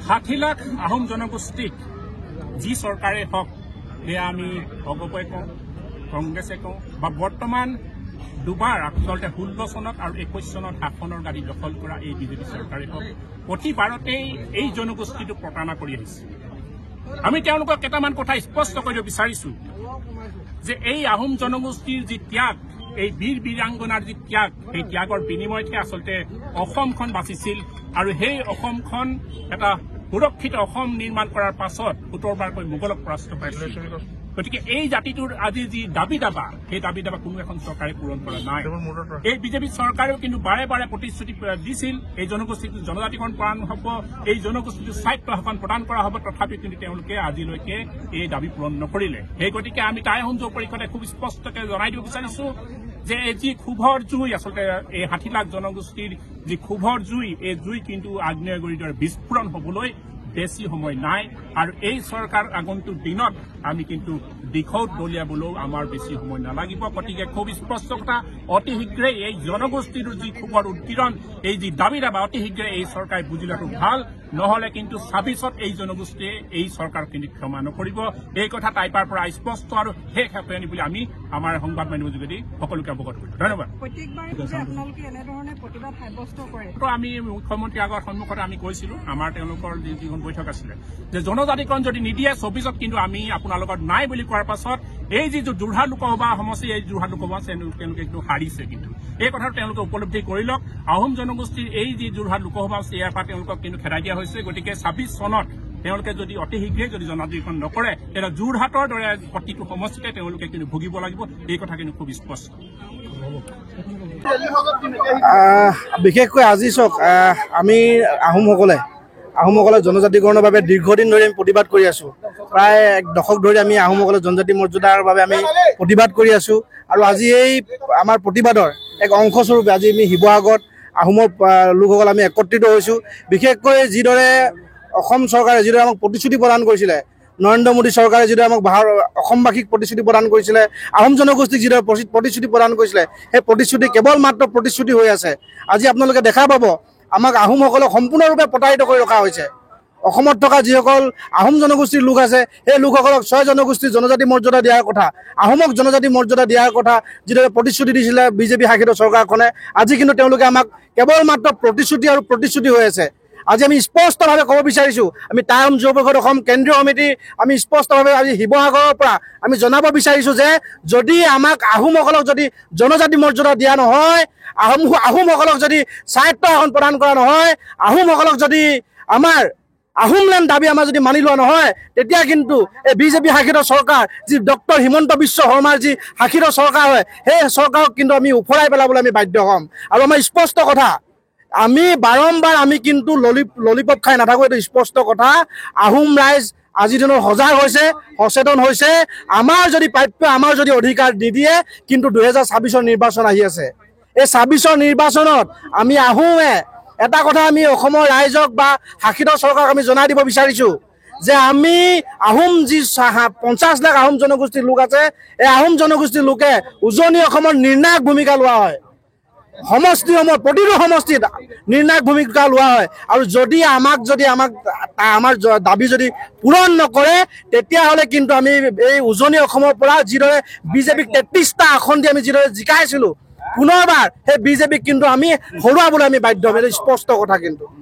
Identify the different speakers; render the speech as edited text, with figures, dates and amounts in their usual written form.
Speaker 1: 60 লাখ আহোম জনগোষ্ঠীক যি চৰকাৰে হওক সেয়া আমি ভগৱই কওঁ, কংগ্ৰেছে কওঁ বা বৰ্তমান দুবাৰ আচলতে 16 চনত আৰু 21 চনত শাসনৰ গাড়ী দখল কৰা এই বিজেপি চৰকাৰে হওক প্ৰতিবাৰতেই এই জনগোষ্ঠীটোক প্ৰতাৰণা কৰি আহিছে। আমি তেওঁলোকক কেইটামান কথা স্পষ্ট কৰিব বিচাৰিছো যে এই আহোম জনগোষ্ঠীৰ যি ত্যাগ, এই বীৰ বীৰাংগনাৰ যি ত্যাগ, সেই ত্যাগৰ বিনিময়তহে আচলতে অসমখন বাচিছিল আৰু সেই অসমখন এটা সুৰক্ষিত অসম নিৰ্মাণ কৰাৰ পাছত 17বাৰকৈ মোগলক পৰাস্ত কৰিছিল। গতিকে এই জাতিটোৰ আজি যি দাবী দাবা, সেই দাবী দাবা কোনো এখন চৰকাৰে পূৰণ কৰা নাই। এই বিজেপি চৰকাৰেও কিন্তু বাৰে বাৰে প্ৰতিশ্ৰুতি দিছিল এই জনগোষ্ঠীটো জনজাতিকৰণ কৰা হ'ব, এই জনগোষ্ঠীটো স্বায়ত্ব শাসন প্ৰদান কৰা হ'ব, তথাপি কিন্তু তেওঁলোকে আজিলৈকে এই দাবী পূৰণ নকৰিলে। সেই গতিকে আমি টাই সংযোগ পৰিষদে খুব স্পষ্টকৈ জনাই দিব বিচাৰিছো যে যি ক্ষোভৰ জুই, আচলতে এই 60 লাখ জনগোষ্ঠীৰ যি ক্ষোভৰ জুই, এই জুই কিন্তু আগ্নেয়গিৰিৰ দৰে বিস্ফোৰণ হ'বলৈ বেছি সময় নাই আৰু এই চৰকাৰ আগন্তুক দিনত আমি কিন্তু দিশত দলিয়াবলৈও আমাৰ বেছি সময় নালাগিব। গতিকে খুব স্পষ্ট কথা, অতি শীঘ্ৰে এই জনগোষ্ঠীৰ যি ক্ষোভৰ উদ্গীৰণ, এই যি দাবী দাবা অতি শীঘ্ৰে এই চৰকাৰে বুজি লোৱাটো ভাল, নহলে কিন্তু 26ত এই জনগোষ্ঠীয়ে এই চৰকাৰক কিন্তু ক্ষমা নকৰিব। এই কথা টাইপাৰ পৰা স্পষ্ট আৰু শেষ হেপেনি বুলি আমি আমাৰ সংবাদ মাধ্যমৰ যোগেদি সকলোকে অৱগত কৰিছো। ধন্যবাদ। আমি মুখ্যমন্ত্ৰীৰ আগৰ সন্মুখতে আমি কৈছিলো, আমাৰ তেওঁলোকৰ যিখন বৈঠক আছিলে যে জনজাতিকৰণ যদি নিদিয়ে 24ত কিন্তু আমি আপোনালোকৰ নাই বুলি কোৱাৰ পাছত এই যি যোৰহাট লোকসভা সমষ্টি, এই যোৰহাট লোকসভা তেওঁলোকে কিন্তু হাৰিছে। কিন্তু এই কথাটো তেওঁলোকে উপলব্ধি কৰি লওক। আহোম জনগোষ্ঠীৰ এই যি যোৰহাট লোকসভা আছে ইয়াৰ পৰা তেওঁলোকক কিন্তু খেদাই দিয়া হৈছে। গতিকে 26 চনত তেওঁলোকে যদি অতি শীঘ্ৰে যদি জনজাতিকৰণ নকৰে, তেতিয়া যোৰহাটৰ দৰে প্ৰতিটো সমষ্টিতে তেওঁলোকে কিন্তু ভুগিব লাগিব। এই কথা কিন্তু খুব স্পষ্ট।
Speaker 2: বিশেষকৈ আজি চাওক, আমি আহোমসকলে জনজাতিকৰণৰ বাবে দীৰ্ঘদিন ধৰি আমি প্ৰতিবাদ কৰি আছো। প্ৰায় 1 দশক ধৰি আমি আহোমসকলে জনজাতি মৰ্যাদাৰ বাবে আমি প্ৰতিবাদ কৰি আছো আৰু আজি এই আমাৰ প্ৰতিবাদৰ এক অংশস্বৰূপে আজি আমি শিৱসাগৰত আহোমৰ লোকসকল আমি একত্ৰিত হৈছোঁ। বিশেষকৈ যিদৰে অসম চৰকাৰে যিদৰে আমাক প্ৰতিশ্ৰুতি প্ৰদান কৰিছিলে, নৰেন্দ্ৰ মোদী চৰকাৰে যিদৰে আমাক অসমবাসীক প্ৰতিশ্ৰুতি প্ৰদান কৰিছিলে, আহোম জনগোষ্ঠীক যিদৰে প্ৰতিশ্ৰুতি প্ৰদান কৰিছিলে, সেই প্ৰতিশ্ৰুতি কেৱল মাত্ৰ প্ৰতিশ্ৰুতি হৈ আছে। আজি আপোনালোকে দেখা পাব আমাক আহোমসকলক সম্পূৰ্ণৰূপে প্ৰতাৰিত কৰি ৰখা হৈছে। অসমত থকা যিসকল আহোম জনগোষ্ঠীৰ লোক আছে, সেই লোকসকলক 6 জনগোষ্ঠীৰ জনজাতি মৰ্যাদা দিয়াৰ কথা, আহোমক জনজাতি মৰ্যাদা দিয়াৰ কথা যিদৰে প্ৰতিশ্ৰুতি দিছিলে বিজেপি শাসিত চৰকাৰখনে, আজি কিন্তু তেওঁলোকে আমাক কেৱল মাত্ৰ প্ৰতিশ্ৰুতি হৈ আছে। আজি আমি স্পষ্টভাৱে ক'ব বিচাৰিছোঁ, আমি টাই আহোম যুৱ পৰিষদ অসম কেন্দ্ৰীয় সমিতি আমি স্পষ্টভাৱে আজি শিৱসাগৰৰ পৰা আমি জনাব বিচাৰিছোঁ যে যদি আমাক আহোমসকলক যদি জনজাতি মৰ্যাদা দিয়া নহয়, আহোমসকলক যদি স্বায়ত্ব শাসন প্ৰদান কৰা নহয়, আহোমসকলক যদি আমাৰ আহোমলেণ্ড দাবী আমাৰ যদি মানি লোৱা নহয়, তেতিয়া কিন্তু এই বিজেপি শাসিত চৰকাৰ, যি ডক্টৰ হিমন্ত বিশ্ব শৰ্মাৰ যি শাসিত চৰকাৰ হয়, সেই চৰকাৰক কিন্তু আমি উফৰাই পেলাবলৈ আমি বাধ্য হ'ম। আৰু আমাৰ স্পষ্ট কথা, আমি বাৰম্বাৰ আমি কিন্তু ললিপপ খাই নাথাকোঁ। এইটো স্পষ্ট কথা। আহোম ৰাইজ আজিৰ দিনত সজাগ হৈছে, সচেতন হৈছে। আমাৰ যদি প্ৰাপ্য, আমাৰ যদি অধিকাৰ নিদিয়ে, কিন্তু 2026ৰ নিৰ্বাচন আহি আছে। এই 26ৰ নিৰ্বাচনত আমি আহোমে এটা কথা আমি অসমৰ ৰাইজক বা শাসিত চৰকাৰক আমি জনাই দিব বিচাৰিছোঁ যে আমি আহোম যি 50 লাখ আহোম জনগোষ্ঠীৰ লোক আছে, এই আহোম জনগোষ্ঠীৰ লোকে উজনি অসমৰ নিৰ্ণায়ক ভূমিকা লোৱা হয়। সমষ্টিসমূহত প্ৰতিটো সমষ্টিত নিৰ্ণায়ক ভূমিকা লোৱা হয়। আৰু যদি আমাৰ দাবী যদি পূৰণ নকৰে, তেতিয়াহ'লে কিন্তু আমি এই উজনি অসমৰ পৰা যিদৰে বিজেপিক 33টা আসন দি আমি যিদৰে জিকাইছিলোঁ, পুনৰবাৰ সেই বিজেপিক কিন্তু আমি হৰুৱাবলৈ আমি বাধ্য হ'ম। এইটো স্পষ্ট কথা। কিন্তু